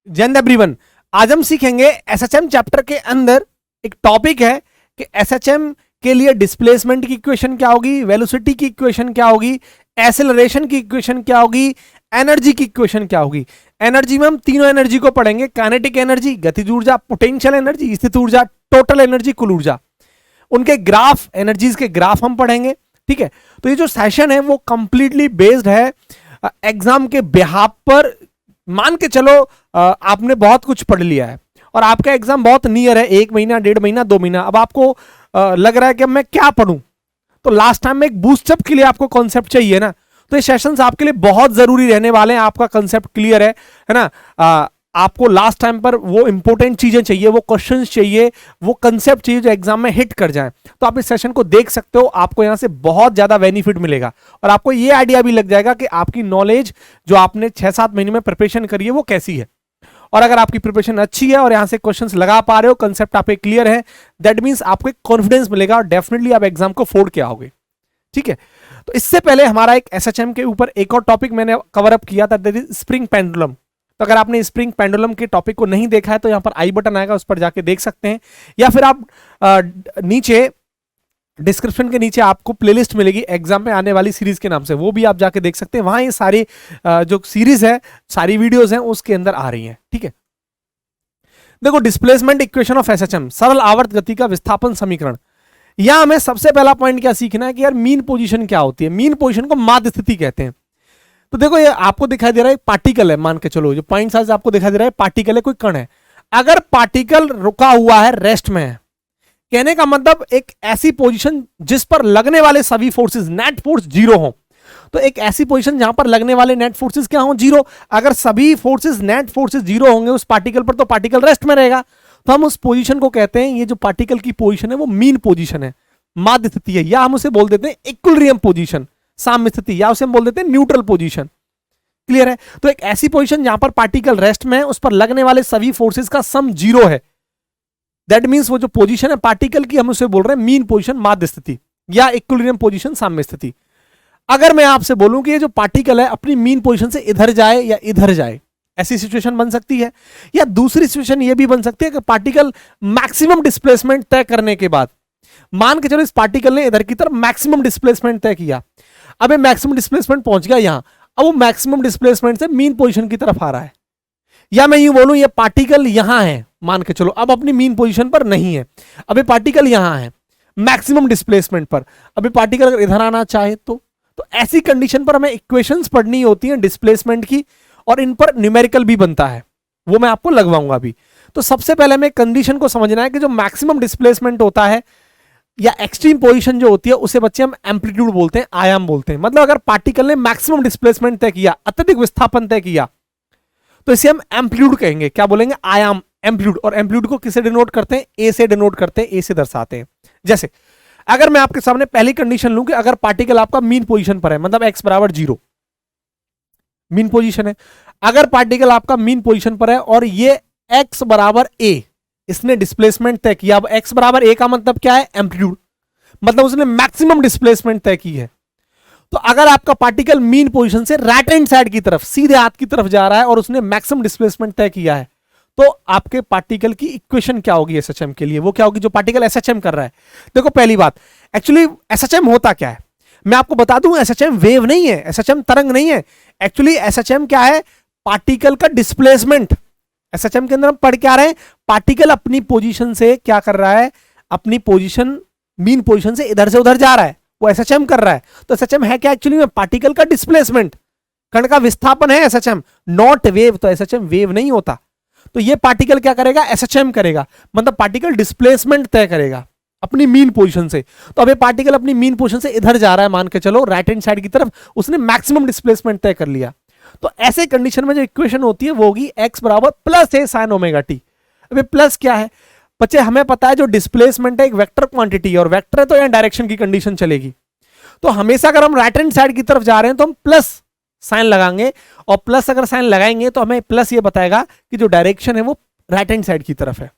जय एवरीवन। आज हम सीखेंगे एसएचएम चैप्टर के अंदर एक टॉपिक है कि एसएचएम के लिए डिस्प्लेसमेंट की इक्वेशन क्या होगी, वेलोसिटी की इक्वेशन क्या होगी, एक्सेलरेशन की इक्वेशन क्या होगी, एनर्जी की इक्वेशन क्या होगी। एनर्जी में हम तीनों एनर्जी को पढ़ेंगे, काइनेटिक एनर्जी, गतिज ऊर्जा, पोटेंशियल एनर्जी, स्थित ऊर्जा, टोटल एनर्जी, कुल ऊर्जा। उनके ग्राफ, एनर्जीज के ग्राफ हम पढ़ेंगे। ठीक है, तो ये जो सेशन है वो कंप्लीटली बेस्ड है एग्जाम के बिहाफ पर। मान के चलो आपने बहुत कुछ पढ़ लिया है और आपका एग्जाम बहुत नियर है, 1 महीना, 1.5 महीना, 2 महीना। अब आपको लग रहा है कि अब मैं क्या पढ़ूं, तो लास्ट टाइम में एक बूस्टअप के लिए आपको कॉन्सेप्ट चाहिए ना, तो ये सेशंस आपके लिए बहुत जरूरी रहने वाले हैं। आपका कॉन्सेप्ट क्लियर है ना। आपको लास्ट टाइम पर वो इंपॉर्टेंट चीजें चाहिए, वो क्वेश्चंस चाहिए, वो कंसेप्ट चाहिए जो एग्जाम में हिट कर जाए। तो आप इस सेशन को देख सकते हो, आपको यहां से बहुत ज्यादा बेनिफिट मिलेगा और आपको ये आइडिया भी लग जाएगा कि आपकी नॉलेज जो आपने 6-7 महीने में प्रिपरेशन करी है वो कैसी है। और अगर आपकी प्रिपरेशन अच्छी है और यहां से क्वेश्चंस लगा पा रहे हो, कंसेप्ट आपके क्लियर है, दैट मींस आपको एक कॉन्फिडेंस मिलेगा और डेफिनेटली आप एग्जाम को फोड़ के आओगे। ठीक है, तो इससे पहले हमारा एक एसएचएम के ऊपर एक और टॉपिक मैंने कवर अप किया था, दैट इज स्प्रिंग पेंडुलम। तो अगर आपने स्प्रिंग पेंडुलम के टॉपिक को नहीं देखा है तो यहां पर आई बटन आएगा, उस पर जाके देख सकते हैं, या फिर आप नीचे डिस्क्रिप्शन के नीचे आपको प्लेलिस्ट मिलेगी एग्जाम में आने वाली सीरीज के नाम से, वो भी आप जाके देख सकते हैं। वहां ये सारी जो सीरीज है, सारी वीडियोस हैं, उसके अंदर आ रही हैं। ठीक है, देखो डिस्प्लेसमेंट इक्वेशन ऑफ एसएचएम, सरल आवर्त गति का विस्थापन समीकरण। यहां हमें सबसे पहला पॉइंट क्या सीखना है कि यार मीन पोजीशन क्या होती है। मीन पोजीशन को माध्य स्थिति कहते हैं। तो देखो ये आपको दिखाई दे रहा है पार्टिकल है, मान के चलो जो पॉइंट साइज आपको दिखाई दे रहा है पार्टिकल है, कोई कण है। अगर पार्टिकल रुका हुआ है, रेस्ट में है, कहने का मतलब एक ऐसी पोजीशन जिस पर लगने वाले सभी फोर्सेस, नेट फोर्स 0 हो। तो एक ऐसी पोजीशन जहां पर लगने वाले नेट फोर्सेस क्या हो, 0। अगर सभी फोर्सेस, नेट फोर्सेस 0 होंगे उस पार्टिकल पर, तो पार्टिकल रेस्ट में रहेगा। तो हम उस पोजीशन को कहते हैं, ये जो पार्टिकल की पोजीशन है वो मीन पोजीशन है, माध्य स्थिति है, या हम उसे बोल देते हैं इक्विलिब्रियम पोजीशन, साम्य स्थिति, या उसे हम बोल देते हैं न्यूट्रल पोजीशन। क्लियर है। तो एक ऐसी पोजीशन जहां पर पार्टिकल रेस्ट में है, उस पर लगने वाले सभी फोर्सेस का सम 0 है। दैट मींस वो जो पोजीशन है पार्टिकल की, हम उसे बोल रहे हैं मीन पोजीशन, माध्य स्थिति, या इक्विलिब्रियम पोजीशन, साम्य स्थिति। अगर मैं आपसे बोलूं कि ये जो पार्टिकल है अपनी मीन पोजीशन से इधर जाए या इधर जाए, ऐसी सिचुएशन बन सकती है। या दूसरी सिचुएशन ये भी बन सकती है कि पार्टिकल मैक्सिमम डिस्प्लेसमेंट तय करने के बाद, मान के चलो इस पार्टिकल ने इधर की तरफ मैक्सिमम डिस्प्लेसमेंट तय किया, अब ये मैक्सिमम डिस्प्लेसमेंट पहुंच गया यहां, अब वो मैक्सिमम डिस्प्लेसमेंट से मीन पोजीशन की तरफ आ रहा है। या मैं यूं बोलूं ये पार्टिकल यहां है, मान के चलो अब अपनी मीन पोजीशन पर नहीं है, अब ये पार्टिकल यहां है मैक्सिमम डिस्प्लेसमेंट पर, अब ये पार्टिकल अगर इधर आना चाहे तो ऐसी कंडीशन पर हमें इक्वेशंस पढ़नी होती हैं डिस्प्लेसमेंट की, और इन पर न्यूमेरिकल भी बनता है, वो मैं आपको लगवाऊंगा अभी। तो सबसे पहले हमें कंडीशन को समझना है कि जो मैक्सिमम डिस्प्लेसमेंट होता है या एक्सट्रीम पोजीशन जो होती है उसे बच्चे हम एम्पलीट्यूड बोलते हैं, आयाम बोलते हैं। मतलब अगर पार्टिकल ने मैक्सिमम डिस्प्लेसमेंट तय किया, अत्यधिक विस्थापन तय किया, तो इसे हम एम्पलीट्यूड कहेंगे। क्या बोलेंगे? आयाम, एम्पलीट्यूड। और एम्पलीट्यूड को किसे डिनोट करते हैं? ए से डिनोट करते हैं, ए से दर्शाते हैं। जैसे अगर मैं आपके सामने पहली कंडीशन लूं कि अगर पार्टिकल आपका मीन पोजीशन पर है, मतलब x बराबर 0 मीन पोजीशन है, अगर पार्टिकल आपका मीन पोजीशन पर है और ये x बराबर a, इसने डिस्प्लेसमेंट तय किया। अब x बराबर a का मतलब क्या है? एम्पलीट्यूड, मतलब उसने मैक्सिमम डिस्प्लेसमेंट तय की है। तो अगर आपका पार्टिकल मीन पोजीशन से राइट हैंड साइड की तरफ, सीधे हाथ की तरफ जा रहा है और उसने मैक्सिमम डिस्प्लेसमेंट तय किया है, तो आपके पार्टिकल की इक्वेशन क्या होगी एसएचएम के लिए? वो क्या होगी जो पार्टिकल एसएचएम कर रहा है? देखो पहली बात, एक्चुअली एसएचएम होता क्या है मैं आपको बता दूं। एसएचएम वेव नहीं है, एसएचएम तरंग नहीं है। एक्चुअली एसएचएम क्या है? पार्टिकल का डिस्प्लेसमेंट। एसएचएम के अंदर हम पढ़ के आ रहे हैं, पार्टिकल अपनी पोजीशन से क्या कर रहा है? अपनी पोजीशन, मीन पोजीशन से इधर से उधर जा रहा है, वो एसएचएम कर रहा है। तो एसएचएम है क्या एक्चुअली में? पार्टिकल का डिस्प्लेसमेंट, कण का विस्थापन है एसएचएम, नॉट वेव। तो एसएचएम वेव नहीं होता। तो ये पार्टिकल क्या करेगा? एसएचएम करेगा, मतलब पार्टिकल डिस्प्लेसमेंट तय करेगा अपनी मीन पोजीशन से। तो अब ये पार्टिकल अपनी मीन पोजीशन से इधर जा रहा है, मान के चलो राइट हैंड साइड की तरफ, उसने मैक्सिमम डिस्प्लेसमेंट तय कर लिया। तो ऐसे कंडीशन में जो इक्वेशन होती है वो होगी x बराबर plus a sin omega T. अब प्लस क्या है बच्चे? हमें पता है जो डिस्प्लेसमेंट है एक वेक्टर क्वांटिटी है, और वेक्टर है तो यहां डायरेक्शन की कंडीशन चलेगी। तो हमेशा अगर हम राइट हैंड साइड की तरफ जा रहे हैं तो हम प्लस साइन लगाएंगे, और प्लस अगर साइन लगाएंगे तो हमें प्लस ये बताएगा कि जो डायरेक्शन है वो राइट हैंड साइड की तरफ है।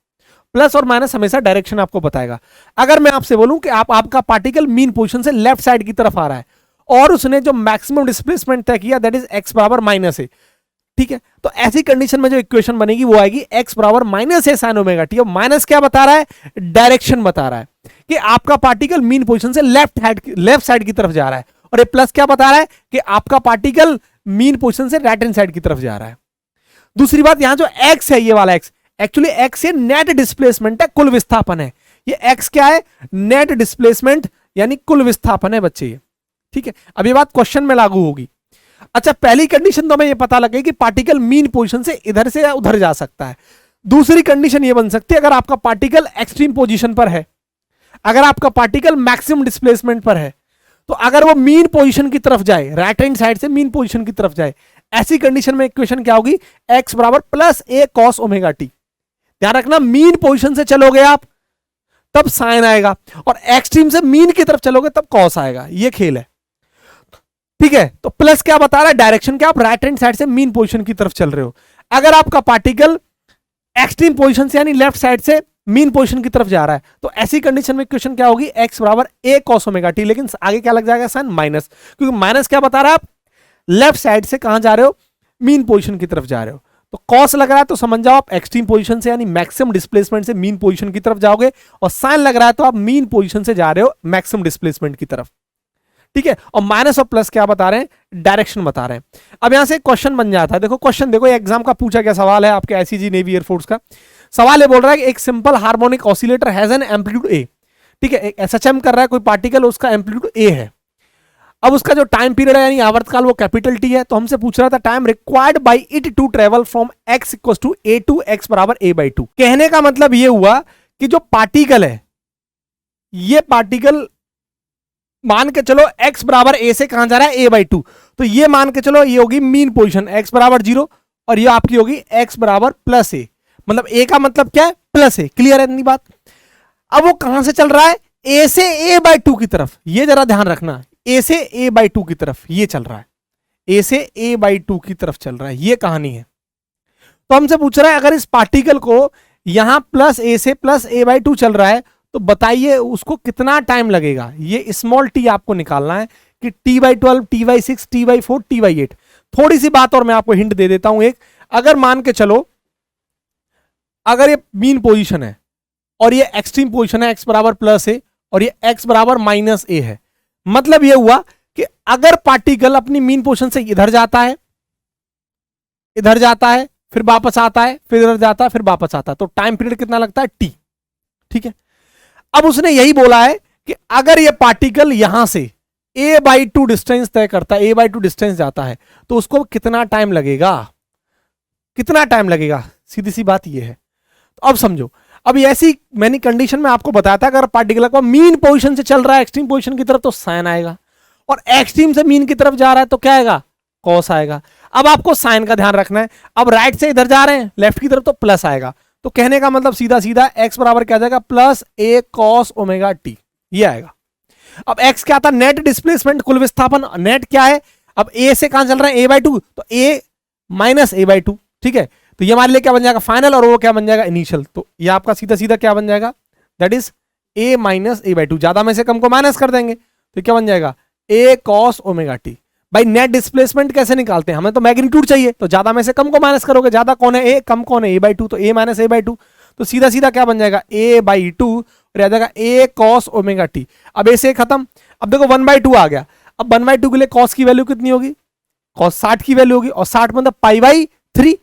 प्लस और माइनस हमेशा डायरेक्शन आपको बताएगा। अगर मैं आपसे बोलूं कि आपका पार्टिकल मीन पोजीशन से लेफ्ट साइड की तरफ आ रहा है और उसने जो मैक्सिमम डिस्प्लेसमेंट तय किया दैट इज x बराबर माइनस है, ठीक है, तो ऐसी कंडीशन में जो इक्वेशन बनेगी वो आएगी x बराबर माइनस ए साइन ओमेगा टी। और माइनस क्या बता रहा है, डायरेक्शन बता रहा है कि आपका पार्टिकल मीन पोजीशन से लेफ्ट साइड की तरफ जा रहा है, और ये प्लस क्या बता रहा है कि आपका पार्टिकल मीन पोजीशन से राइट हैंड साइड की तरफ जा रहा है। दूसरी बात, यहां जो x है, ये वाला x, एक्चुअली x ये नेट डिस्प्लेसमेंट है, कुल विस्थापन है। ये x क्या है, नेट डिस्प्लेसमेंट यानी कुल विस्थापन है बच्चे ये, ठीक है। अब ये बात क्वेश्चन में लागू होगी। अच्छा, पहली कंडीशन तो हमें ये पता लगे कि पार्टिकल मीन पोजीशन से इधर से उधर जा सकता है। दूसरी कंडीशन ये बन सकती है, अगर आपका पार्टिकल एक्सट्रीम पोजीशन पर है, अगर आपका पार्टिकल मैक्सिमम डिस्प्लेसमेंट पर है, तो अगर वो मीन पोजीशन की तरफ जाए, राइट हैंड साइड से मीन पोजीशन की तरफ जाए, ऐसी कंडीशन में इक्वेशन क्या होगी, x बराबर प्लस ए कॉस ओमेगा टी। ध्यान रखना, मीन पोजीशन से चलोगे आप तब साइन आएगा, और एक्सट्रीम से मीन की तरफ चलोगे तब कॉस आएगा। ये खेल है, ठीक है। तो प्लस क्या बता रहा है, डायरेक्शन क्या, आप राइट हैंड साइड से मीन पोजीशन की तरफ चल रहे हो। अगर आपका पार्टिकल एक्सट्रीम पोजीशन से यानी लेफ्ट साइड से मीन पोजीशन की तरफ जा रहा है, तो ऐसी कंडीशन में इक्वेशन क्या होगी, x बराबर a cos ओमेगा टी। लेकिन आगे क्या लग जाएगा, साइन माइनस, क्योंकि माइनस क्या बता रहा है, आप लेफ्ट साइड से कहां जा रहे हो, मीन पोजीशन की तरफ जा रहे हो। तो कॉस लग रहा है तो समझ जाओ आप एक्सट्रीम पोजीशन से यानी मैक्सिमम डिस्प्लेसमेंट से मीन पोजीशन की तरफ जाओगे, और साइन लग रहा है तो आप मीन पोजीशन से जा रहे हो मैक्सिमम डिस्प्लेसमेंट की तरफ, ठीक है। और माइनस और प्लस क्या बता रहे हैं, डायरेक्शन बता रहे हैं। अब यहां से क्वेश्चन बन जाता है, देखो क्वेश्चन देखो, एग्जाम का पूछा गया सवाल है आपके आईसीजी नेवी एयरफोर्स का सवाल। ये बोल रहा है कि एक simple harmonic oscillator has an amplitude A, ठीक है, एसएचएम कर रहा है कोई पार्टिकल, उसका एम्पलीट्यूड ए है। अब उसका जो टाइम पीरियड है यानी आवर्तकाल वो कैपिटल टी है। तो हमसे पूछ रहा था time required by it to travel from x equals to a to x बराबर a बाई 2। कहने का मतलब ये हुआ कि जो पार्टिकल है, ये पार्टिकल मान के चलो x बराबर a से कहां जा रहा है, a बाई 2। तो ये मान के चलो ये होगी मीन पोजीशन x बराबर 0, और ये आपकी होगी x बराबर प्लस a। मतलब a का मतलब क्या है, प्लस a। क्लियर है इतनी बात। अब वो कहां से चल रहा है, a से a बाई 2 की तरफ। ये जरा ध्यान रखना, a से a बाई 2 की तरफ ये चल रहा है, a से a बाई 2 की तरफ चल रहा है, ये कहानी है। तो हमसे पूछ रहा है अगर इस पार्टिकल को यहां प्लस a से प्लस a बाई 2 चल रहा है, तो बताइए उसको कितना टाइम लगेगा। ये स्मॉल टी आपको निकालना है कि t by 12, t by 6, t by 4, t by 8। थोड़ी सी बात और मैं आपको हिंट दे देता हूं एक, अगर मान के चलो अगर ये मीन पोजीशन है और ये एक्सट्रीम पोजीशन है, x बराबर प्लस a और ये x बराबर माइनस a है, मतलब ये हुआ कि अगर पार्टिकल अपनी मीन पोजीशन से इधर जाता है, इधर जाता है, फिर वापस आता है, फिर इधर जाता है, फिर वापस आता है, तो टाइम पीरियड कितना लगता है, t, ठीक है। अब उसने यही बोला है कि अगर ये पार्टिकल यहां से a बाई 2 डिस्टेंस तय करता है, a बाई 2 डिस्टेंस जाता है, तो उसको कितना टाइम लगेगा, कितना टाइम लगेगा, सीधी सी बात ये है। तो अब समझो, अब ऐसी मैंने कंडीशन में आपको बताया था, अगर पार्टिकल को मीन पोजीशन से चल रहा है एक्सट्रीम पोजीशन की तरफ तो साइन आएगा, और एक्सट्रीम से मीन की तरफ जा रहा है तो क्या आएगा, कॉस आएगा। अब आपको साइन का ध्यान रखना है। अब राइट से इधर जा रहे हैं लेफ्ट की तरफ तो प्लस आएगा। तो कहने का मतलब सीधा सीधा x बराबर क्या जाएगा, plus a cos omega T, ये आएगा। अब x क्या था, नेट डिस्प्लेसमेंट, कुल विस्थापन। नेट क्या है, अब a से कहां चल रहा है, a बाई 2, तो a माइनस a बाई 2, ठीक है। तो ये हमारे लिए क्या बन जाएगा, फाइनल, और वो क्या बन जाएगा, इनिशियल। तो ये आपका सीधा सीधा क्या बन जाएगा, that is a minus a by 2। ज्यादा में से कम को माइनस कर देंगे तो क्या बन जाएगा, a cos ओमेगा टी। भाई नेट डिस्प्लेसमेंट कैसे निकालते हैं, हमें तो मैग्नीट्यूड चाहिए, तो ज्यादा में से कम को माइनस करोगे, ज्यादा कौन है a, कम कौन है a बाई 2, तो a माइनस a बाई 2। तो सीधा सीधा क्या बन जाएगा, a बाई 2 और आ जाएगा a cos ओमेगा टी। अब a से खत्म, अब देखो 1 बाई 2 आ गया। अब 1 बाई 2 के लिए cos की वैल्यू कितनी होगी, cos 60 की वैल्यू होगी, और 60 मतलब पाई बाई 3,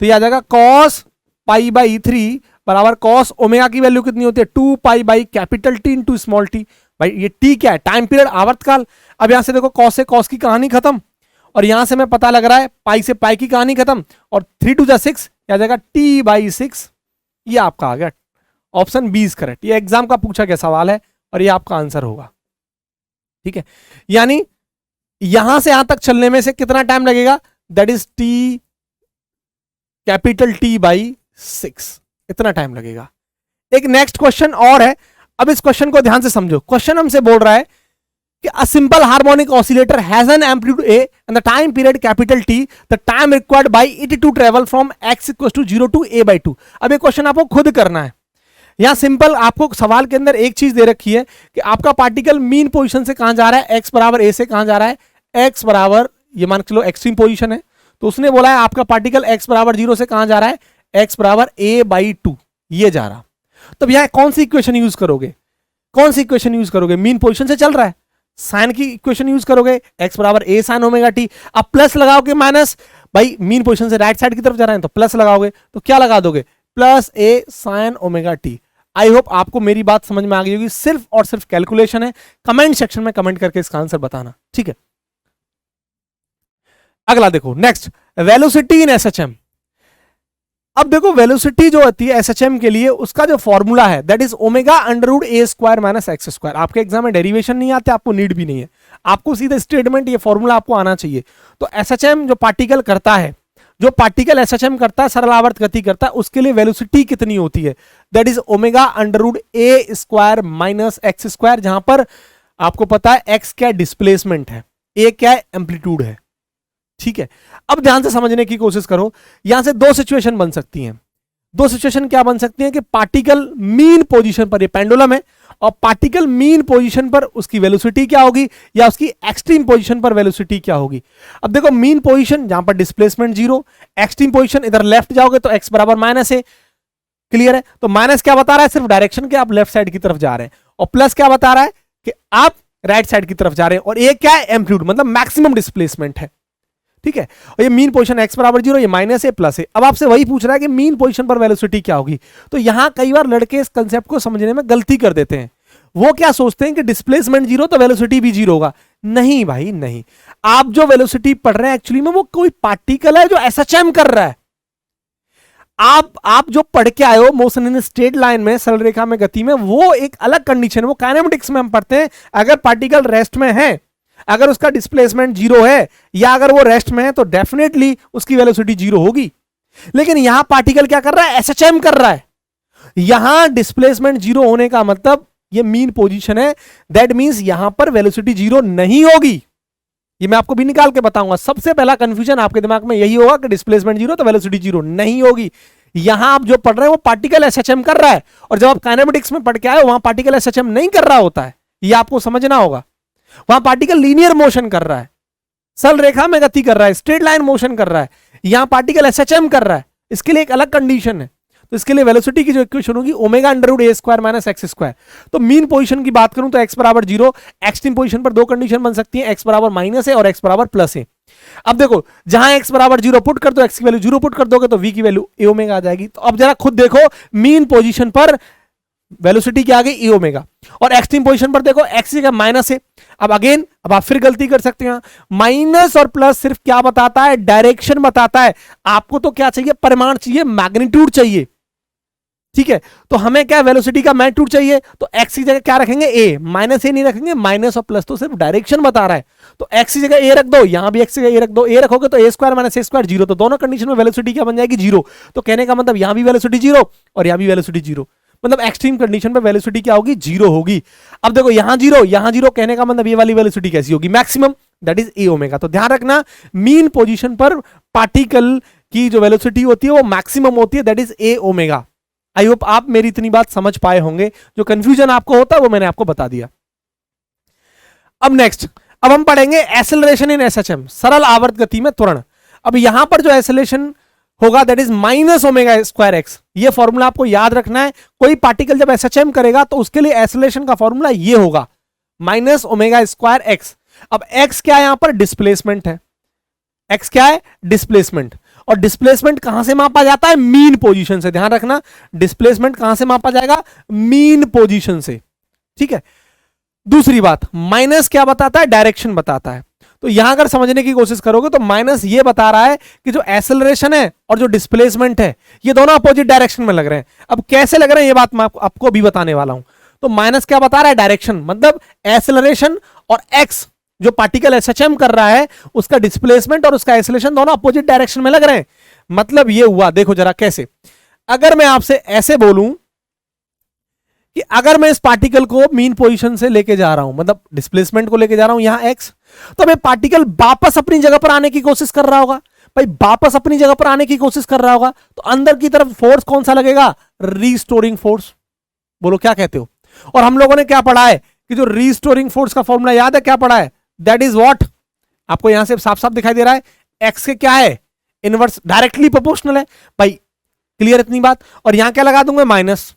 तो ये आ जाएगा cos पाई बाई 3 बराबर cos ओमेगा की वैल्यू कितनी होती है, 2 pi by capital T into small T. भाई ये टी क्या है, टाइम पीरियड, आवर्तकाल। अब यहां से देखो cos से cos की कहानी खत्म, और यहां से मैं पता लग रहा है पाई से पाई की कहानी खत्म, और 3 टू 6 आ जाएगा t बाई 6। ये आपका आ गया ऑप्शन 20 करेक्ट। ये एग्जाम का पूछा गया सवाल है और ये आपका आंसर होगा, ठीक है। यानी यहां से यहां तक चलने में से कितना टाइम लगेगा, that is t capital T by 6, इतना टाइम लगेगा। एक नेक्स्ट क्वेश्चन और है, अब इस क्वेश्चन को ध्यान से समझो। क्वेश्चन हमसे बोल रहा है कि a simple harmonic oscillator has an amplitude a and the time period capital T, the time required by it to travel from x equals to 0 to a by 2। अब ये क्वेश्चन आपको खुद करना है। यहां सिंपल आपको सवाल के अंदर एक चीज दे रखी है कि आपका पार्टिकल मीन पोजीशन से कहां जा रहा है, x बराबर a से कहां जा रहा है, x बराबर ये मान के चलो एक्सट्रीम पोजीशन है, तो उसने बोला है आपका पार्टिकल x बराबर 0 से कहां जा रहा है, x बराबर a/2 ये जा रहा। तब यहां कौन सी इक्वेशन यूज करोगे, कौन सी इक्वेशन यूज करोगे, मीन पोजीशन से चल रहा है, साइन की इक्वेशन यूज करोगे, x बराबर a sin ओमेगा t। अब प्लस लगाओगे माइनस, भाई मीन पोजीशन से राइट साइड की तरफ जा रहे हैं तो प्लस लगाओगे, तो क्या लगा दोगे, plus a sin omega t। I hope आपको मेरी बात समझ में आ गई होगी, सिर्फ और सिर्फ कैलकुलेशन है। कमेंट सेक्शन में कमेंट करके इसका आंसर बताना, ठीक है। अगला देखो, नेक्स्ट वेलोसिटी इन एसएचएम। अब देखो वेलोसिटी जो होती है एसएचएम के लिए, उसका जो फॉर्मूला है that is omega under root a square minus x square. आपके एग्जाम में डेरिवेशन नहीं आते, आपको नीड भी नहीं है, आपको सीधा स्टेटमेंट ये फॉर्मूला आपको आना चाहिए। तो एसएचएम जो पार्टिकल करता है, जो पार्टिकल एसएचएम करता है, सरल आवर्त गति करता है, उसके लिए वेलोसिटी कितनी होती है, that is omega under root a square minus x square, जहां पर आपको पता है एक्स क्या डिस्प्लेसमेंट है, ए क्या एम्पलीट्यूड है, ठीक है। अब ध्यान से समझने की कोशिश करो, यहां से दो सिचुएशन बन सकती हैं। दो सिचुएशन क्या बन सकती हैं कि पार्टिकल मीन पोजीशन पर, ये पेंडुलम है, और पार्टिकल मीन पोजीशन पर उसकी वेलोसिटी क्या होगी, या उसकी एक्सट्रीम पोजीशन पर वेलोसिटी क्या होगी। अब देखो मीन पोजीशन जहां पर डिस्प्लेसमेंट 0, एक्सट्रीम पोजीशन इधर लेफ्ट जाओगे तो x बराबर माइनस है, क्लियर है। तो माइनस क्या बता रहा है, सिर्फ डायरेक्शन के आप लेफ्ट साइड की तरफ जा रहे हैं, और प्लस क्या बता रहा है कि आप राइट साइड की तरफ जा रहे हैं, और ये क्या है, एम्पलीट्यूड मतलब मैक्सिमम डिस्प्लेसमेंट है, ठीक है। और ये मीन पोजीशन x बराबर 0, ये माइनस है प्लस है। अब आपसे वही पूछ रहा है कि मीन पोजीशन पर वेलोसिटी क्या होगी। तो यहां कई बार लड़के इस कंसेप्ट को समझने में गलती कर देते हैं। वो क्या सोचते हैं कि डिस्प्लेसमेंट 0 तो वेलोसिटी भी 0 होगा। नहीं भाई नहीं, आप जो वेलोसिटी पढ़ रहे हैं एक्चुअली में वो कोई पार्टिकल है जो एसएचएम कर रहा है। आप जो पढ़ के आए हो मोशन इन स्ट्रेट लाइन में, सरल रेखा में गति में, वो एक अलग कंडीशन है, वो काइनेमेटिक्स में हम पढ़ते हैं। अगर पार्टिकल रेस्ट में है, अगर उसका डिस्प्लेसमेंट 0 है, या अगर वो रेस्ट में है, तो डेफिनेटली उसकी वेलोसिटी 0 होगी। लेकिन यहां पार्टिकल क्या कर रहा है, एसएचएम कर रहा है। यहां डिस्प्लेसमेंट 0 होने का मतलब ये मीन पोजीशन है, दैट मींस यहां पर वेलोसिटी 0 नहीं होगी। ये मैं आपको भी निकाल के बताऊंगा। सबसे पहला कंफ्यूजन आपके दिमाग में यही होगा कि डिस्प्लेसमेंट 0 तो वेलोसिटी 0 नहीं होगी। यहां आप जो पढ़ रहे हैं वो पार्टिकल एसएचएम कर रहा है, और जब आप काइनेमेटिक्स में पढ़ के आए वहां पार्टिकल एसएचएम नहीं कर रहा होता है, ये आपको समझना होगा। वहां पार्टिकल लीनियर मोशन कर रहा है, सरल रेखा में गति कर रहा है, स्ट्रेट लाइन मोशन कर रहा है। यहां पार्टिकल एसएचएम कर रहा है, इसके लिए एक अलग कंडीशन है। तो इसके लिए वेलोसिटी की जो इक्वेशन होगी omega under root a square minus x square. तो मीन पोजीशन की बात करूं तो x बराबर 0, एक्सट्रीम पोजीशन पर दो कंडीशन बन सकती है, x बराबर माइनस है और x बराबर प्लस है। अब देखो जहां x बराबर 0 पुट कर दो, x की वैल्यू 0 पुट कर दोगे तो v की वैल्यू ए ओमेगा आ जाएगी। तो अब जरा खुद देखो, मीन पोजीशन पर वेलोसिटी क्या आ गई, ई ओमेगा, और एक्सट्रीम पोजीशन पर देखो x की जगह माइनस है। अब अगेन अब आप फिर गलती कर सकते हैं, माइनस और प्लस सिर्फ क्या बताता है, डायरेक्शन बताता है। आपको तो क्या चाहिए, परिमाण चाहिए, मैग्नीट्यूड चाहिए, ठीक है। तो हमें क्या वेलोसिटी का मैग्नीट्यूड चाहिए, तो x की जगह क्या रखेंगे, a, माइनस ए नहीं रखेंगे, माइनस और प्लस तो सिर्फ डायरेक्शन बता रहा है। तो x की जगह a रख दो, यहां भी x की जगह a रख दो, a रखोगे तो a square minus A square 0, तो दोनों कंडीशन में वेलोसिटी क्या बन जाएगी, 0। तो कहने का मतलब यहां भी वेलोसिटी 0 और यहां भी वेलोसिटी 0, मतलब एक्सट्रीम कंडीशन पे वेलोसिटी क्या होगी, 0 होगी। अब देखो यहां 0 कहने का मतलब ये वाली वेलोसिटी कैसी होगी, maximum, that is a omega. तो ध्यान रखना, मीन पोजीशन पर पार्टिकल की जो वेलोसिटी होती है वो मैक्सिमम होती है, that is a omega. I hope आप मेरी इतनी बात समझ पाए होंगे। जो कंफ्यूजन आपको होता है वो मैंने आपको बता दिया। अब नेक्स्ट, अब हम पढ़ेंगे एक्सेलरेशन इन एसएचएम, सरल आवर्त गति में त्वरण। अब यहां पर जो एक्सेलरेशन होगा that is minus omega square x. ये फॉर्मूला आपको याद रखना है। कोई पार्टिकल जब एसएचएम करेगा तो उसके लिए एक्सेलरेशन का फॉर्मूला ये होगा, माइनस ओमेगा स्क्वायर एक्स। अब एक्स क्या है, यहां पर डिस्प्लेसमेंट है, एक्स क्या है, डिस्प्लेसमेंट। और डिस्प्लेसमेंट कहां से मापा जाता है, मीन पोजीशन से। ध्यान रखना, डिस्प्लेसमेंट कहां से मापा जाएगा, मीन पोजीशन से, ठीक है। दूसरी बात, माइनस क्या बताता है, डायरेक्शन बताता है। तो यहां अगर समझने की कोशिश करोगे तो माइनस ये बता रहा है कि जो एक्सेलरेशन है और जो डिस्प्लेसमेंट है ये दोनों अपोजिट डायरेक्शन में लग रहे हैं। अब कैसे लग रहे हैं ये बात मैं आपको अभी बताने वाला हूं। तो माइनस क्या बता रहा है, डायरेक्शन, मतलब एक्सेलरेशन और एक्स जो पार्टिकल एसएचएम कर रहा है उसका डिस्प्लेसमेंट और उसका एक्सेलरेशन दोनों अपोजिट डायरेक्शन में लग रहे हैं। मतलब ये हुआ, देखो जरा कैसे, अगर मैं आपसे ऐसे बोलूं कि अगर मैं इस पार्टिकल को मीन पोजीशन से लेके जा रहा हूं, मतलब डिस्प्लेसमेंट को लेके जा रहा हूं यहां x, तो मैं पार्टिकल वापस अपनी जगह पर आने की कोशिश कर रहा होगा। भाई वापस अपनी जगह पर आने की कोशिश कर रहा होगा तो अंदर की तरफ फोर्स कौन सा लगेगा, रीस्टोरिंग फोर्स। बोलो क्या कहते हो। और हम लोगों ने क्या पढ़ा है कि जो रीस्टोरिंग फोर्स का फॉर्मूला याद है, क्या पढ़ा है, दैट इज व्हाट, आपको यहां से साफ साफ दिखाई दे रहा है, एक्स के क्या है, इनवर्स डायरेक्टली प्रोपोर्शनल है भाई, क्लियर इतनी बात। और यहां क्या लगा दूंगा माइनस।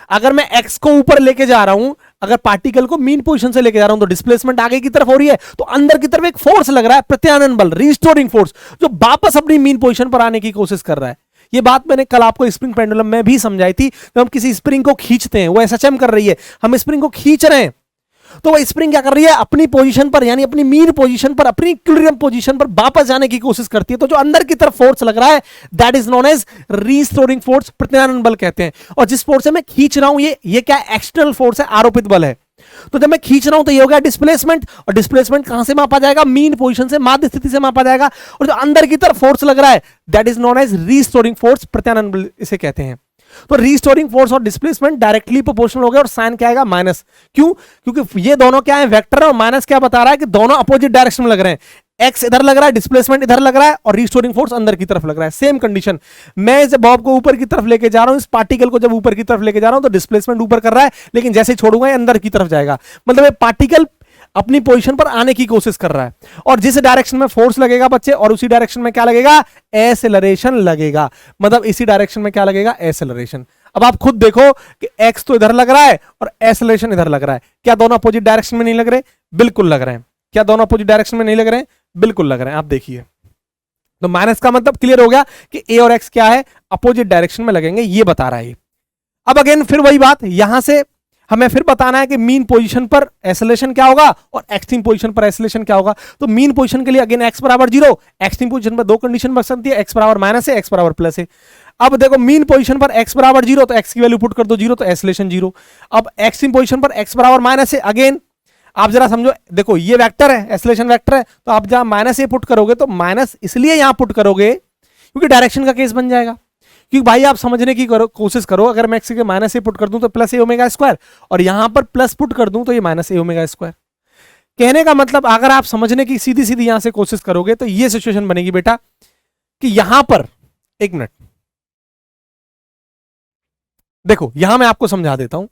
अगर मैं x को ऊपर लेके जा रहा हूं, अगर पार्टिकल को मीन पोजीशन से लेके जा रहा हूं तो डिस्प्लेसमेंट आगे की तरफ हो रही है, तो अंदर की तरफ एक फोर्स लग रहा है, प्रत्यानयन बल, रिस्टोरिंग फोर्स, जो वापस अपनी मीन पोजीशन पर आने की कोशिश कर रहा है। ये बात मैंने कल आपको स्प्रिंग पेंडुलम में भी समझाई थी। जब हम किसी स्प्रिंग को खींचते हैं, वो एसएचएम कर रही है, हम स्प्रिंग को खींच रहे हैं, तो वो स्प्रिंग क्या कर रही है, अपनी पोजीशन पर यानी अपनी मीन पोजीशन पर, अपनी इक्विलिब्रियम पोजीशन पर वापस जाने की कोशिश करती है। तो जो अंदर की तरफ फोर्स लग रहा है that is known as restoring force, प्रत्यानयन बल कहते हैं। और जिस फोर्स से मैं खींच रहा हूं ये क्या एक्सटर्नल फोर्स है, आरोपित बल है। तो जब मैं खींच रहा हूं तो ये हो गया डिस्प्लेसमेंट, और डिस्प्लेसमेंट कहां से मापा जाएगा, मीन पोजीशन से, माध्य स्थिति से मापा जाएगा। और जो अंदर की तरफ फोर्स लग रहा है that is known as restoring force, प्रत्यानयन बल इसे कहते हैं। तो रीस्टोरिंग फोर्स और डिस्प्लेसमेंट डायरेक्टली प्रोपोर्शनल हो गया, और साइन क्या आएगा, माइनस। क्यों? क्योंकि ये दोनों क्या है, वेक्टर है, और माइनस क्या बता रहा है कि दोनों अपोजिट डायरेक्शन में लग रहे हैं। एक्स इधर लग रहा है, डिस्प्लेसमेंट इधर लग रहा है, और रीस्टोरिंग फोर्स अंदर की तरफ लग रहा है। सेम कंडीशन, मैं इस बॉब को ऊपर की तरफ लेके जा रहा हूं, इस पार्टिकल को जब ऊपर की तरफ लेके जा रहा हूं तो डिस्प्लेसमेंट ऊपर कर रहा है, लेकिन जैसे ही छोड़ूंगा ये अंदर की तरफ जाएगा। मतलब ये पार्टिकल अपनी पोजीशन पर आने की कोशिश कर रहा है, और जिस डायरेक्शन में फोर्स लगेगा बच्चे, और उसी डायरेक्शन में क्या लगेगा, एक्सेलरेशन लगेगा। मतलब इसी डायरेक्शन में क्या लगेगा, एक्सेलरेशन। अब आप खुद देखो कि x तो इधर लग रहा है और एक्सेलरेशन इधर लग रहा है, क्या दोनों अपोजिट डायरेक्शन में नहीं लग रहे, बिल्कुल लग रहे हैं। क्या दोनों अपोजिट डायरेक्शन में नहीं लग रहे हैं, बिल्कुल लग रहे हैं। आप देखिए, तो माइनस का मतलब क्लियर हो गया कि a और x क्या है, अपोजिट डायरेक्शन में लगेंगे, ये बता रहा है। अब अगेन फिर वही बात, यहां से हमें फिर बताना है कि मीन पोजीशन पर एक्सेलरेशन क्या होगा और एक्सट्रीम पोजीशन पर एक्सेलरेशन क्या होगा। तो मीन पोजीशन के लिए अगेन x बराबर 0, एक्सट्रीम पोजीशन पर दो कंडीशन बन सकती है, x बराबर माइनस है, x बराबर प्लस है। अब देखो मीन पोजीशन पर x बराबर 0, तो x की वैल्यू पुट कर दो 0, तो एक्सेलरेशन 0। अब एक्सट्रीम पोजीशन पर x बराबर माइनस है, अगेन आप जरा समझो, देखो ये वेक्टर है, एक्सेलरेशन वेक्टर है, तो आप जहां माइनस ए पुट करोगे तो माइनस इसलिए यहां पुट करोगे क्योंकि डायरेक्शन का केस बन जाएगा। क्योंकि भाई आप समझने की कोशिश करो, अगर मैं x के माइनस ए पुट कर दूं तो प्लस ए ओमेगा स्क्वायर, और यहां पर प्लस पुट कर दूं तो ये माइनस ए ओमेगा स्क्वायर। कहने का मतलब अगर आप समझने की सीधी सीधी यहां से कोशिश करोगे तो ये सिचुएशन बनेगी बेटा कि यहां पर, एक मिनट देखो, यहां मैं आपको समझा देता हूं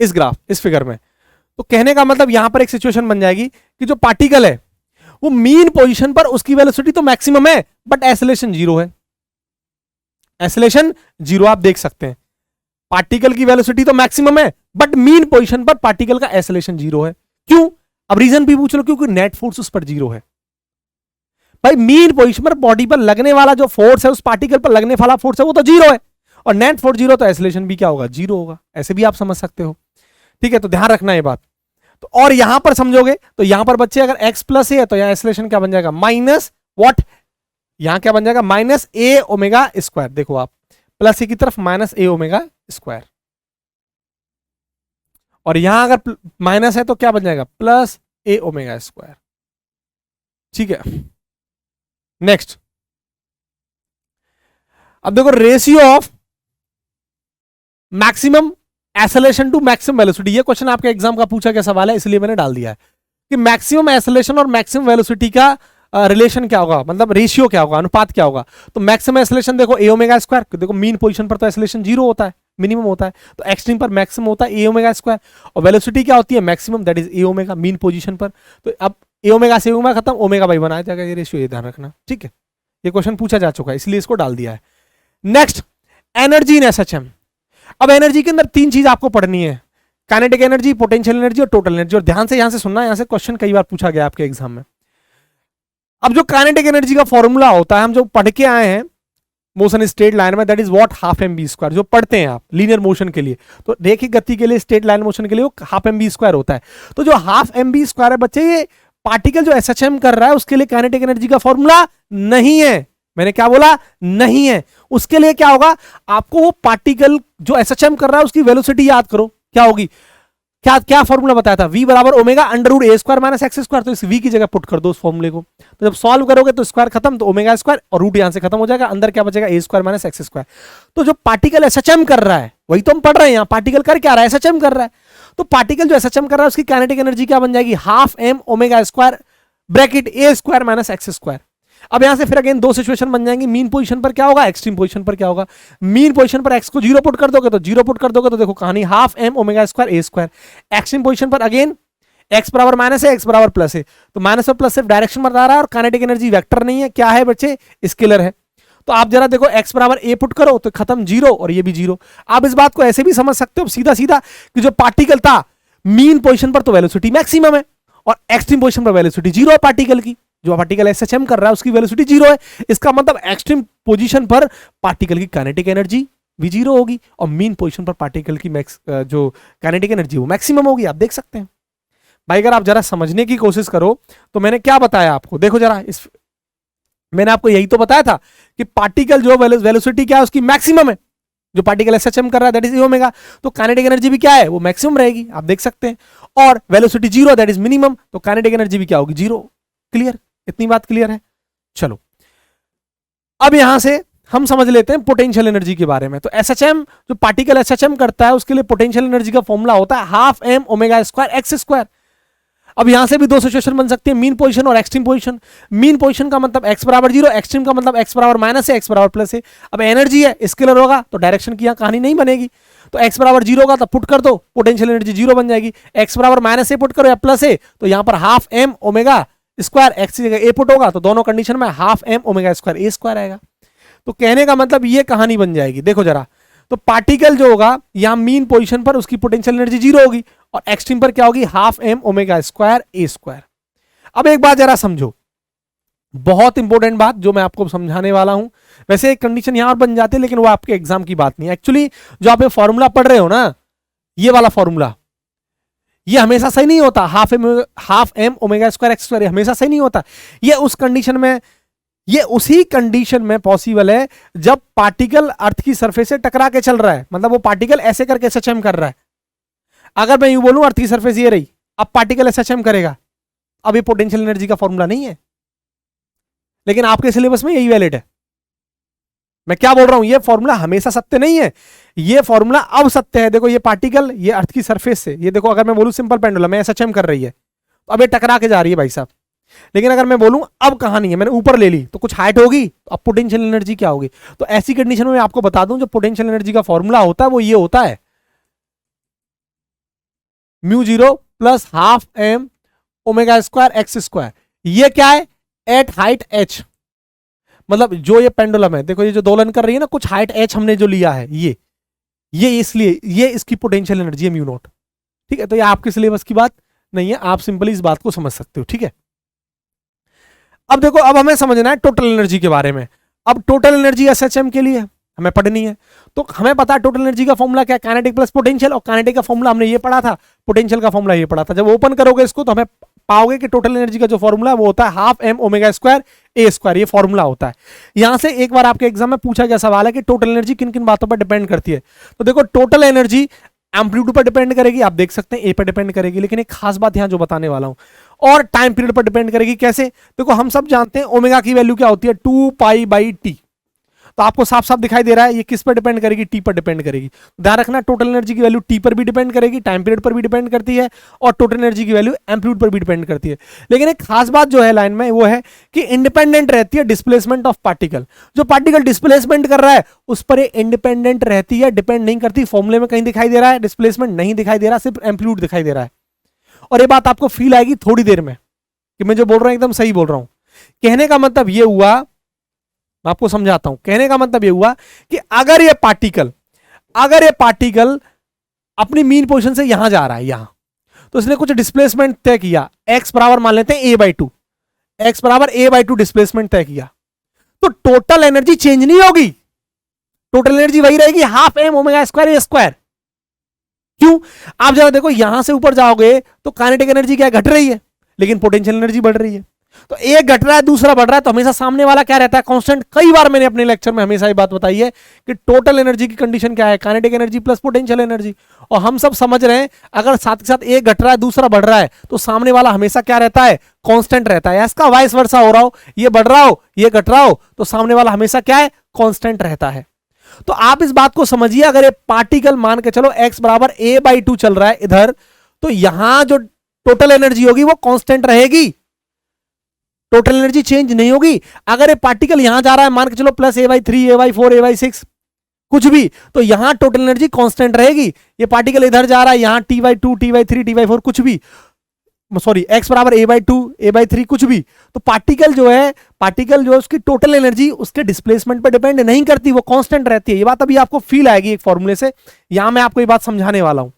इस ग्राफ, इस फिगर में। तो कहने का मतलब यहां पर एक सिचुएशन बन जाएगी कि जो पार्टिकल है वो मीन पोजीशन पर, उसकी वेलोसिटी तो मैक्सिमम है बट एक्सेलरेशन 0 है। एक्सेलरेशन 0 आप देख सकते हैं, पार्टिकल की वेलोसिटी तो मैक्सिमम है बट मीन पोजीशन पर पार्टिकल का एक्सेलरेशन 0 है। क्यों? अब रीजन भी पूछ लो, क्योंकि नेट फोर्स उस पर 0 है। भाई मीन पोजीशन पर बॉडी पर लगने वाला जो फोर्स है, उस पार्टिकल पर लगने वाला फोर्स है वो तो 0 है, और नेट फोर्स 0, तो एक्सेलरेशन भी क्या होगा, 0 होगा। ऐसे भी आप समझ सकते हो, ठीक है? तो ध्यान रखना ये बात। तो और यहां पर समझोगे तो यहां पर बच्चे अगर x प्लस है तो यहां एक्सेलरेशन क्या बन जाएगा, माइनस व्हाट, यहां क्या बन जाएगा, माइनस ए ओमेगा स्क्वायर। देखो आप प्लस ए की तरफ माइनस ए ओमेगा स्क्वायर, और यहां अगर माइनस है तो क्या बन जाएगा, प्लस ए ओमेगा स्क्वायर। ठीक है, नेक्स्ट। अब देखो ratio of maximum acceleration to maximum velocity, ये क्वेश्चन आपके एग्जाम का पूछा गया सवाल है, इसलिए मैंने डाल दिया है कि मैक्सिमम एक्सेलरेशन और मैक्सिमम वेलोसिटी का रिलेशन क्या होगा, मतलब रेशियो क्या होगा, अनुपात क्या होगा। तो मैक्सिमम एक्सेलरेशन देखो ए ओमेगा स्क्वायर, देखो मीन पोजीशन पर तो एक्सेलरेशन 0 होता है, मिनिमम होता है, तो एक्सट्रीम पर मैक्सिमम होता है ए ओमेगा स्क्वायर, और वेलोसिटी क्या होती है, maximum, that is a omega mean position पर। तो अब ए ओमेगा से ओमेगा खत्म, ओमेगा बाई बनाया जाएगा, ये रेशियो, ये ध्यान रखना, ठीक है? ये क्वेश्चन पूछा जा चुका है, इसलिए इसको डाल दिया है। Next, energy in SHM. अब एनर्जी के अंदर 3 चीज आपको पढ़नी है, काइनेटिक एनर्जी, पोटेंशियल एनर्जी और टोटल एनर्जी। और ध्यान से यहां से सुनना, यहां से क्वेश्चन कई बार पूछा गया आपके एग्जाम में। अब जो काइनेटिक एनर्जी का फॉर्मूला होता है, हम जो पढ़ के आए हैं मोशन स्ट्रेट लाइन में, that is what, half m b square, जो पढ़ते हैं आप लीनियर मोशन के लिए, तो रेखिक गति के लिए, स्ट्रेट लाइन मोशन के लिए वो हाफ एम बी स्क्वायर होता है। तो जो हाफ एम बी स्क्वायर है बच्चे, ये पार्टिकल जो एसएचएम कर रहा है उसके लिए काइनेटिक एनर्जी का फॉर्मूला नहीं है। मैंने क्या बोला, नहीं है। उसके लिए क्या होगा, आपको वो पार्टिकल जो एसएचएम कर रहा है उसकी वेलोसिटी याद करो, क्या होगी, क्या क्या फॉर्मूला बताया था, v बराबर omega under root a square minus x square. तो इस v की जगह पुट कर दो उस फॉर्मूले को, तो जब सॉल्व करोगे तो स्क्वायर खत्म, तो ओमेगा स्क्वायर और रूट यहां से खत्म हो जाएगा, अंदर क्या बचेगा, ए स्क्वायर माइनस एक्स स्क्वायर। तो जो पार्टिकल एसएचएम कर रहा है वही तो हम पढ़ रहे हैं, यहाँ पार्टिकल कर क्या रहा है, एसएचएम कर रहा है। तो पार्टिकल जो एसएचएम कर रहा है उसकी काइनेटिक एनर्जी क्या बन जाएगी, half M omega square bracket A square minus x square. अब यहां से फिर अगेन 2 सिचुएशन बन जाएंगी, मीन पोजीशन पर क्या होगा, एक्सट्रीम पोजीशन पर क्या होगा। मीन पोजीशन पर एक्स को 0 पुट कर दोगे तो 0 पुट कर दोगे तो देखो कहानी, half M omega square a square. Extreme position पर अगेन एक्स बराबर माइनस है, एक्स बराबर प्लस है, तो माइनस और प्लस सिर्फ डायरेक्शन बता रहा है और काइनेटिक एनर्जी वेक्टर नहीं है, क्या है बच्चे, स्केलर है। तो आप जरा देखो एक्स बराबर ए पुट करो तो खत्म, जीरो, और ये भी जीरो। आप इस बात को ऐसे भी समझ सकते हो सीधा सीधा कि जो पार्टिकल था मीन पोजीशन पर तो वेलोसिटी मैक्सिमम है और एक्सट्रीम पोजीशन पर वेलोसिटी जीरो है पार्टिकल की। जो पार्टिकल एसएचएम कर रहा है उसकी वेलोसिटी जीरो है, इसका मतलब एक्सट्रीम पोजीशन पर पार्टिकल की काइनेटिक एनर्जी भी जीरो होगी और मीन पोजीशन पर पार्टिकल की जो काइनेटिक एनर्जी वो मैक्सिमम होगी। आप देख सकते हैं भाई, अगर आप जरा समझने की कोशिश करो तो मैंने क्या बताया आपको, देखो जरा इस, मैंने आपको यही तो बताया था कि पार्टिकल जो वेलोसिटी क्या है उसकी मैक्सिमम है, जो पार्टिकल एसएचएम कर रहा है दैट इज ओमेगा, तो काइनेटिक एनर्जी भी क्या है, वो मैक्सिमम रहेगी, आप देख सकते हैं। और velocity zero that is minimum, तो काइनेटिक एनर्जी भी क्या होगी, जीरो। क्लियर, इतनी बात क्लियर है। चलो अब यहां से हम समझ लेते हैं पोटेंशियल एनर्जी के बारे में। तो एसएचएम, जो पार्टिकल एसएचएम करता है उसके लिए पोटेंशियल एनर्जी का फॉर्मूला होता है half M omega square x square. अब यहां से भी दो सिचुएशन बन सकती है, मीन पोजीशन और एक्सट्रीम पोजीशन। मीन पोजीशन का मतलब एक्स बराबर जीरो, एक्सट्रीम का मतलब एक्स बराबर माइनस है, एक्स बराबर प्लस है। अब एनर्जी है, स्केलर होगा तो डायरेक्शन की यहां कहानी नहीं बनेगी। तो एक्स बराबर जीरो होगा तो पुट कर दो, पोटेंशियल एनर्जी जीरो बन जाएगी। एक्स बराबर माइनस ए पुट करो या प्लस है तो यहां पर half M omega square, x की जगह ए पुट होगा तो दोनों कंडीशन में half M omega square a square आएगा। तो कहने का मतलब ये कहानी बन जाएगी। देखो जरा, तो पार्टिकल जो होगा यहां मीन पोजीशन पर उसकी पोटेंशियल एनर्जी जीरो होगी और एक्सट्रीम पर क्या होगी, half M omega square a square. अब एक बात जरा समझो, बहुत इंपॉर्टेंट बात जो मैं आपको समझाने वाला हूं। वैसे एक कंडीशन यहां और बन जाती है लेकिन वो आपके एग्जाम की बात नहीं है। एक्चुअली जो आप ये फॉर्मूला पढ़ रहे हो ना, ये वाला फॉर्मूला, ये हमेशा सही नहीं होता। Half M omega square x square हमेशा सही नहीं होता। ये उस कंडीशन में, ये उसी कंडीशन में पॉसिबल है जब पार्टिकल अर्थ की सरफेस से टकरा के चल रहा है, मतलब वो पार्टिकल ऐसे करके एसएचएम कर रहा है। अगर मैं यूं बोलूं अर्थ की सरफेस ये रही, अब पार्टिकल एसएचएम करेगा, अब ये पोटेंशियल एनर्जी का फॉर्मूला नहीं है, लेकिन आपके सिलेबस में यही वैलिड है। मैं क्या बोल रहा हूं, ये फॉर्मूला हमेशा सत्य नहीं है, ये फॉर्मूला अब सत्य है। देखो ये पार्टिकल, ये अर्थ की सरफेस से, ये देखो अगर मैं बोलूं सिंपल पेंडुलम में एसएचएम कर रही है तो अब ये टकरा के जा रही है भाई साहब। लेकिन अगर मैं बोलूं अब कहानी है, मैंने ऊपर ले ली तो कुछ हाइट होगी, तो अब पोटेंशियल एनर्जी क्या होगी। तो ऐसी कंडीशन में आपको बता दूं जो पोटेंशियल एनर्जी का फॉर्मूला होता है वो ये होता है mu zero plus half M omega square x square. ये क्या है, एट हाइट एच, मतलब जो ये पेंडुलम है, देखो ये जो दोलन कर रही है ना, कुछ हाइट एच हमने जो लिया है ये इसलिए ये इसकी पोटेंशियल एनर्जी है म्यू नॉट। ठीक है, तो ये आपके सिलेबस की बात नहीं है, आप सिंपली इस बात को समझ सकते हो। ठीक है, अब देखो, अब हमें समझना है टोटल एनर्जी के बारे में। अब टोटल एनर्जी एसएचएम के लिए हमें पढ़नी है, तो हमें पता है टोटल एनर्जी का फॉर्मूला क्या है, काइनेटिक प्लस पोटेंशियल। और काइनेटिक का फॉर्मूला हमने ये पढ़ा था, पोटेंशियल का फॉर्मूला ये पढ़ा था। जब ओपन करोगे इसको तो हमें पाओगे कि टोटल एनर्जी का जो फॉर्मूला है वो होता है half M omega square a square, ये फॉर्मूला होता है। यहां से एक बार आपके एग्जाम में पूछा गया सवाल है कि टोटल एनर्जी किन किन बातों पर डिपेंड करती है। तो देखो टोटल एनर्जी एम्पलीट्यूड पर डिपेंड करेगी, आप देख सकते हैं ए पर डिपेंड करेगी, लेकिन एक खास बात यहां जो बताने वाला हूं, और टाइम पीरियड पर डिपेंड करेगी। कैसे, देखो हम सब जानते हैं ओमेगा की वैल्यू क्या होती है, 2 पाई बाई टी। तो आपको साफ साफ दिखाई दे रहा है ये किस पर डिपेंड करेगी, टी पर डिपेंड करेगी। ध्यान रखना टोटल एनर्जी की वैल्यू टी पर भी डिपेंड करेगी, टाइम पीरियड पर भी डिपेंड करती है, और टोटल एनर्जी की वैल्यू एम्पलीट्यूड पर भी डिपेंड करती है। लेकिन एक खास बात जो है लाइन में वो है कि इंडिपेंडेंट रहती है डिस्प्लेसमेंट ऑफ पार्टिकल। जो पार्टिकल डिस्प्लेसमेंट कर रहा है उस पर इंडिपेंडेंट रहती है, डिपेंड नहीं करती। फॉर्मूले में कहीं दिखाई दे रहा है डिस्प्लेसमेंट नहीं दिखाई दे रहा, सिर्फ एम्पलीट्यूड दिखाई दे रहा है। और ये बात आपको फील आएगी थोड़ी देर में कि मैं जो बोल रहा हूं एकदम सही बोल रहा हूं। कहने का मतलब ये हुआ, मैं आपको समझाता हूं, कहने का मतलब ये हुआ कि अगर ये पार्टिकल अपनी मीन पोजीशन से यहां जा रहा है, यहां, तो इसने कुछ डिस्प्लेसमेंट तय किया, एक्स बराबर मान लेते हैं ए बाई टू, एक्स बराबर ए बाई टू डिस्प्लेसमेंट तय किया, तो टोटल एनर्जी चेंज नहीं होगी, टोटल एनर्जी वही रहेगी half M omega square a square. क्यों, आप जरा देखो यहां से ऊपर जाओगे तो काइनेटिक एनर्जी क्या घट रही है, लेकिन पोटेंशियल एनर्जी बढ़ रही है। तो एक घट रहा है दूसरा बढ़ रहा है, तो हमेशा सामने वाला क्या रहता है, कांस्टेंट। कई बार मैंने अपने लेक्चर में हमेशा ये बात बताई है कि टोटल एनर्जी की कंडीशन क्या है, kinetic energy plus potential energy. और हम सब समझ रहे हैं अगर साथ के साथ एक घट रहा है दूसरा बढ़ रहा है तो सामने वाला हमेशा क्या रहता है, कांस्टेंट रहता है। इसका वाइस वर्सा हो रहा हो, ये बढ़ रहा हो ये घट रहा हो, तो सामने वाला हमेशा क्या है, कांस्टेंट रहता है। तो आप इस बात को समझिए, अगर ये पार्टिकल मान के चलो x बराबर a बाई टू चल रहा है इधर, तो यहां जो टोटल एनर्जी होगी वो कांस्टेंट रहेगी, टोटल एनर्जी चेंज नहीं होगी। अगर ये पार्टिकल यहां जा रहा है मान के चलो plus a by three, a by four, a by six, कुछ भी, तो यहां टोटल एनर्जी कांस्टेंट रहेगी। ये पार्टिकल इधर जा रहा है, यहां t by two, t by three, t by four, कुछ भी, सॉरी x बराबर a/2 a/3 कुछ भी, तो पार्टिकल जो है उसकी टोटल एनर्जी उसके डिस्प्लेसमेंट पर डिपेंड नहीं करती, वो कांस्टेंट रहती है। ये बात अभी आपको फील आएगी एक फॉर्मूले से, यहां मैं आपको ये बात समझाने वाला हूं,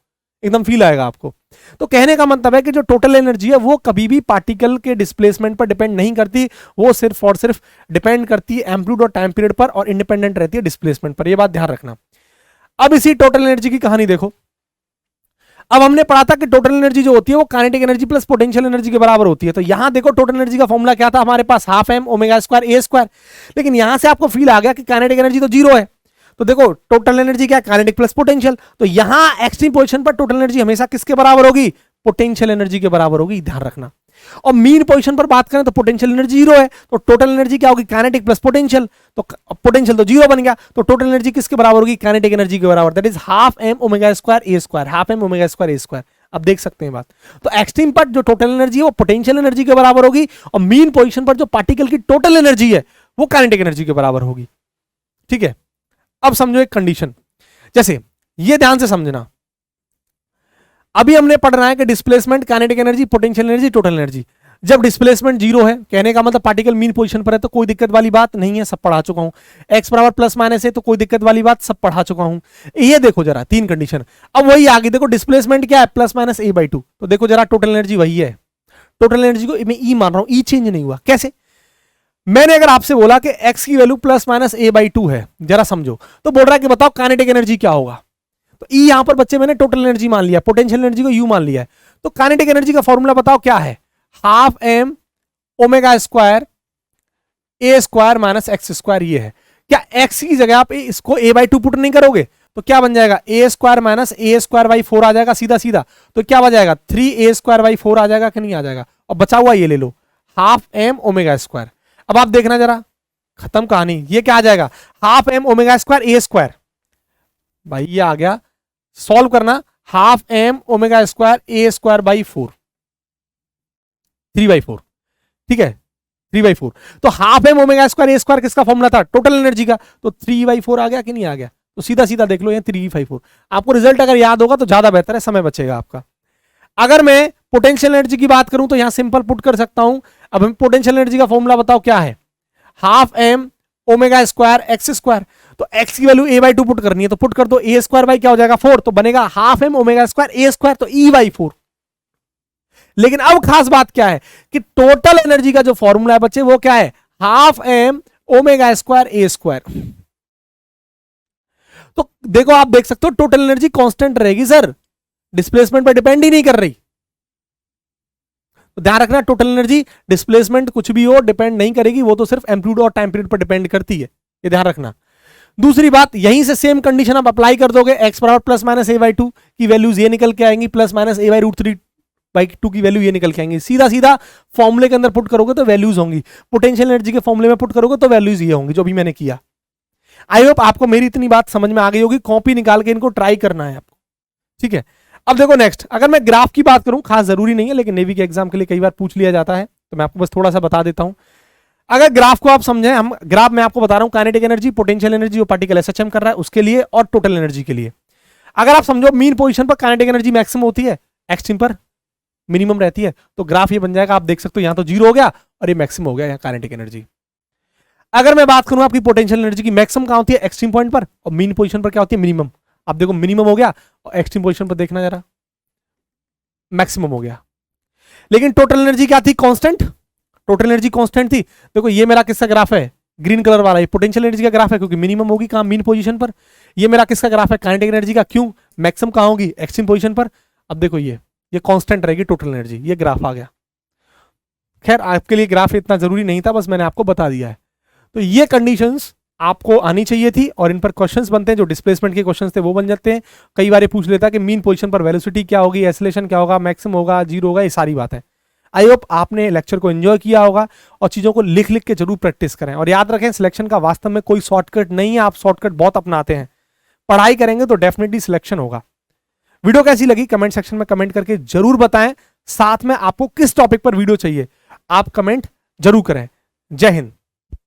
एकदम फील आएगा आपको। तो कहने का मतलब है कि जो टोटल एनर्जी है वो कभी भी पार्टिकल के डिस्प्लेसमेंट पर डिपेंड नहीं करती, वो सिर्फ और सिर्फ डिपेंड करती है एम्पलीट्यूड और टाइम पीरियड पर, और इंडिपेंडेंट रहती है डिस्प्लेसमेंट पर। ये बात ध्यान रखना। अब इसी टोटल एनर्जी की कहानी देखो। अब हमने पढ़ा था कि टोटल एनर्जी जो होती है वो kinetic energy plus potential energy के बराबर होती है। तो यहां देखो टोटल एनर्जी का फॉर्मूला क्या था हमारे पास, half M omega square a square. लेकिन यहां से आपको फील आ गया कि काइनेटिक एनर्जी तो जीरो है, तो देखो टोटल एनर्जी क्या है, काइनेटिक प्लस पोटेंशियल। तो यहां एक्सट्रीम पोजीशन पर टोटल एनर्जी हमेशा किसके बराबर होगी, पोटेंशियल एनर्जी के बराबर होगी, ध्यान रखना। और मीन पोजीशन पर बात करें तो पोटेंशियल एनर्जी जीरो है, तो टोटल एनर्जी क्या होगी, काइनेटिक प्लस पोटेंशियल। तो पोटेंशियल तो जीरो बन गया, तो टोटल एनर्जी किसके बराबर होगी, काइनेटिक एनर्जी के बराबर, that is half M omega square a square, half M omega square a square. अब देख सकते हैं बात। तो एक्सट्रीम पर जो टोटल एनर्जी है वो पोटेंशियल एनर्जी के बराबर होगी, और मीन पोजीशन पर जो पार्टिकल की टोटल एनर्जी है वो काइनेटिक एनर्जी के बराबर होगी। ठीक है, अब समझो एक कंडीशन, जैसे ये ध्यान से समझना। अभी हमने पढ़ना है कि displacement, kinetic energy, potential energy, total energy. जब डिस्प्लेसमेंट जीरो है, कहने का मतलब पार्टिकल मीन पोजीशन पर है, तो कोई दिक्कत वाली बात नहीं है, सब पढ़ा चुका हूं। एक्स बराबर प्लस माइनस है तो कोई दिक्कत वाली बात, सब पढ़ा चुका हूं। ये देखो जरा तीन कंडीशन। अब वही आगे देखो, डिस्प्लेसमेंट क्या है, प्लस माइनस a/2। तो देखो जरा टोटल एनर्जी वही है, टोटल एनर्जी को मैं ई मान रहा हूं, ई चेंज नहीं हुआ। कैसे? मैंने अगर आपसे बोला कि x की वैल्यू प्लस माइनस a/2 है, जरा समझो, तो बोल रहा है कि बताओ काइनेटिक एनर्जी क्या होगा। तो ई यहां पर बच्चे मैंने टोटल एनर्जी मान लिया, पोटेंशियल एनर्जी को यू मान लिया है। तो काइनेटिक एनर्जी का फॉर्मूला बताओ क्या है, half M omega square a square minus x square. ये है क्या, x की जगह आप इसको a/2 पुट नहीं करोगे तो क्या बन जाएगा, A square minus A square by 4 आ जाएगा सीधा सीधा। तो क्या बन जाएगा, 3a स्क्वायर बाई 4 आ जाएगा कि नहीं आ जाएगा। और बचा हुआ ये ले लो, हाफ एम ओमेगा स्क्वायर। अब आप देखना जरा, खत्म कहानी। ये क्या आ जाएगा, half M omega square a square. भाई ये आ गया, सॉल्व करना, half M omega square a square by 4, 3/4। ठीक है, 3/4। तो half M omega square a square किसका फॉर्मूला था, टोटल एनर्जी का। तो 3/4 आ गया कि नहीं आ गया। तो सीधा सीधा देख लो, ये 3/4। आपको रिजल्ट अगर याद होगा तो ज्यादा बेहतर है, समय बचेगा आपका। अगर मैं पोटेंशियल एनर्जी की बात करूं तो यहां सिंपल पुट कर सकता हूं। अब हम पोटेंशियल एनर्जी का फॉर्मूला बताओ क्या है, half M omega square x square. तो x की वैल्यू a/2 पुट करनी है, तो पुट कर दो, a स्क्वायर बाई क्या हो जाएगा 4, तो बनेगा half M omega square a square, तो e/4। लेकिन अब खास बात क्या है कि टोटल एनर्जी का जो फॉर्मूला है बच्चे वो क्या है, half M omega square a square. तो देखो आप देख सकते हो टोटल एनर्जी कांस्टेंट रहेगी सर, डिस्प्लेसमेंट पर डिपेंड ही नहीं कर रही। तो ध्यान रखना, टोटल एनर्जी डिस्प्लेसमेंट कुछ भी हो डिपेंड नहीं करेगी, वो तो सिर्फ एम्पलीट्यूड और टाइम पीरियड पर डिपेंड करती है, ये ध्यान रखना। दूसरी बात, यहीं से सेम कंडीशन आप अप्लाई कर दोगे, x बराबर प्लस माइनस a/2 की वैल्यूज ये निकल के आएंगी, प्लस माइनस a/√3/2 की वैल्यू ये निकल के आएंगी। सीधा सीधा फॉर्मूले के अंदर पुट करोगे तो वैल्यूज होंगी, पोटेंशियल एनर्जी के फॉर्मूले में पुट करोगे तो वैल्यूज ये होंगी जो भी मैंने किया। आई होप आपको मेरी इतनी बात समझ में आ गई होगी। कॉपी निकाल के इनको ट्राई करना है आपको, ठीक है। अब देखो नेक्स्ट, अगर मैं ग्राफ की बात करूं, खास जरूरी नहीं है लेकिन नेवी के एग्जाम के लिए कई बार पूछ लिया जाता है, तो मैं आपको बस थोड़ा सा बता देता हूं। अगर ग्राफ को आप समझें, हम ग्राफ में आपको बता रहा हूं काइनेटिक एनर्जी, पोटेंशियल एनर्जी जो पार्टिकल एसएचएम कर रहा है उसके लिए, और टोटल एनर्जी के लिए। अगर आप समझो मीन पोजीशन पर काइनेटिक एनर्जी मैक्सिमम होती है, एक्सट्रीम पर मिनिमम रहती है, तो ग्राफ ये बन जाएगा, आप देख सकते हो यहां तो जीरो हो गया और ये मैक्सिमम हो गया यहाँ काइनेटिक एनर्जी। अगर मैं बात करूं आपकी पोटेंशियल एनर्जी की, मैक्सिमम कहां होती है, एक्सट्रीम पॉइंट पर, और मीन पोजीशन पर क्या होती है, मिनिमम। आप देखो मिनिमम हो गया और एक्सट्रीम पोजीशन पर देखना जरा, मैक्सिमम हो गया। लेकिन टोटल एनर्जी क्या थी, कांस्टेंट, टोटल एनर्जी कांस्टेंट थी। देखो ये मेरा किसका ग्राफ है, ग्रीन कलर वाला, ये पोटेंशियल एनर्जी का ग्राफ है क्योंकि मिनिमम होगी कहां, मीन पोजीशन पर। ये मेरा किसका ग्राफ है, काइनेटिक एनर्जी का, क्यों, मैक्सिमम कहां होगी, एक्सट्रीम पोजीशन पर। अब देखो ये कांस्टेंट रहेगी टोटल एनर्जी, ये ग्राफ आ गया। खैर आपके लिए ग्राफ इतना जरूरी नहीं था, बस मैंने आपको बता दिया है। तो ये कंडीशंस आपको आनी चाहिए थी, और इन पर क्वेश्चंस बनते हैं, जो डिस्प्लेसमेंट के क्वेश्चंस थे वो बन जाते हैं। कई बार ये पूछ लेता है कि मीन पोजीशन पर वेलोसिटी क्या होगी, एक्सेलरेशन क्या होगा, मैक्सिमम होगा, जीरो होगा, ये सारी बात है। आई होप आपने लेक्चर को एंजॉय किया होगा, और चीजों को लिख लिख के जरूर प्रैक्टिस करें। और याद रखें, सिलेक्शन का वास्तव में कोई शॉर्टकट नहीं है, आप शॉर्टकट बहुत अपनाते हैं। पढ़ाई करेंगे तो डेफिनेटली सिलेक्शन होगा। वीडियो कैसी लगी कमेंट सेक्शन में कमेंट करके जरूर बताएं। साथ में आपको किस टॉपिक पर वीडियो चाहिए आप कमेंट जरूर करें। जय हिंद।